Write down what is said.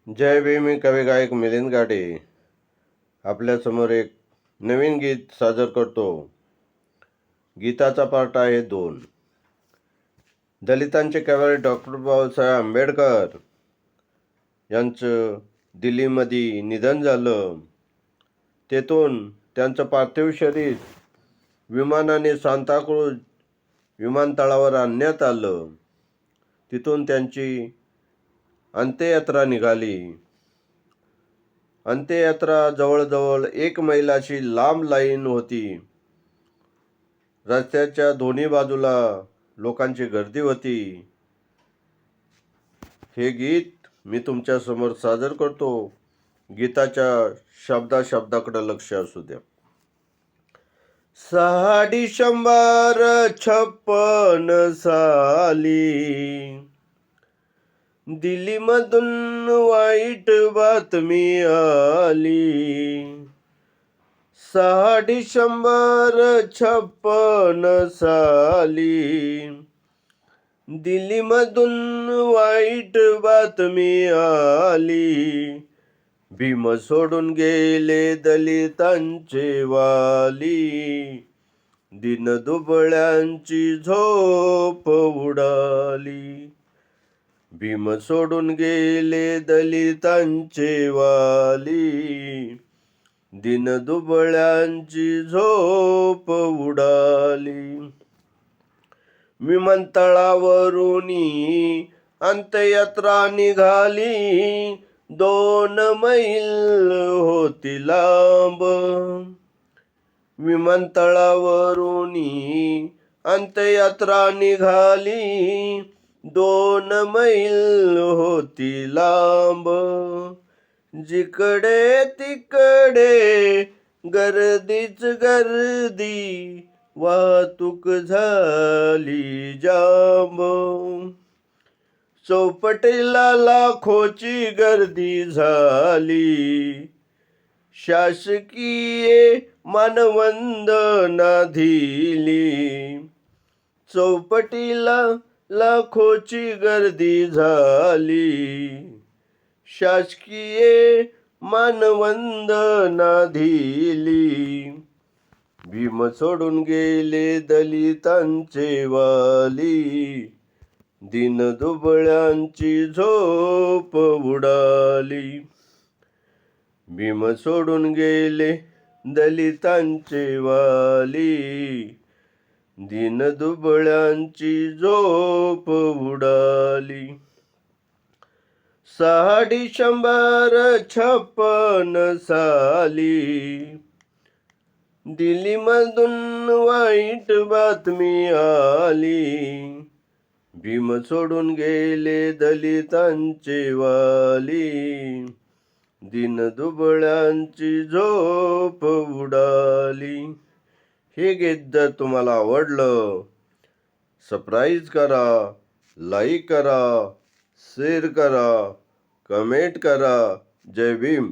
जय भीम. मी कवी गायक मिलिंद गाडे आपल्यासमोर एक नवीन गीत सादर करतो. गीताचा पार्ट आहे 2. दलितांचे कवी डॉक्टर बाबासाहेब आंबेडकर यांचं दिल्लीमध्ये निधन झालं. तेथून त्यांचं पार्थिव शरीर विमानाने सांताक्रूझ विमानतळावर आणण्यात आलं. तिथून त्यांची अंत्ययात्रा निघाली. अंत्ययात्रा जवळजवळ 1 मैलाची लांब लाईन होती. रस्त्याच्या दोन्ही बाजूला लोकांची गर्दी होती. हे गीत मी तुमच्या समोर सादर करतो. गीताच्या शब्दाकडे लक्ष असू द्या. 6 डिसेंबर 56 साली दिल्लीमधून वाईट बातमी आली. 6 डिसेंबर 56 साली दिल्लीमधून वाईट बातमी आली. भीम सोडून गेले दलितांचे वाली. दिनदुबळ्यांची झोप उडाली. भीम सोडून गेले दलितांचे वाली. दिनदुबळ्यांची झोप उडाली. विमानतळावरून अंत्ययात्रा निघाली. 2 मैल होती लांब. विमानतळावरून अंत्ययात्रा निघाली. 2 मैल होती लांब. जिकडे तिकडे गर्दीच गर्दी. वाहतूक झाली जाम. चौपाटीला लाखोची गर्दी झाली. शासकीय मानवंदना दिली. चौपाटीला लाखोची गर्दी झाली. शासकीय मानवंदना दिली. भीम सोडून गेले दलितांचे वाली. दिनदुबळ्यांची झोप उडाली. भीम सोडून गेले दलितांचे वाली. दिनदुबळ्यांची झोप उडाली. 6 डिसेंबर 56 साली दिल्लीमधून वाईट बातमी आली. भीम सोडून गेले दलितांचे वाली. दिनदुबळ्यांची झोप उडाली. हे गीत जर तुम्हाला आवडलं, सबस्क्राईब करा, लाईक करा, शेअर करा, कमेंट करा. जय भीम.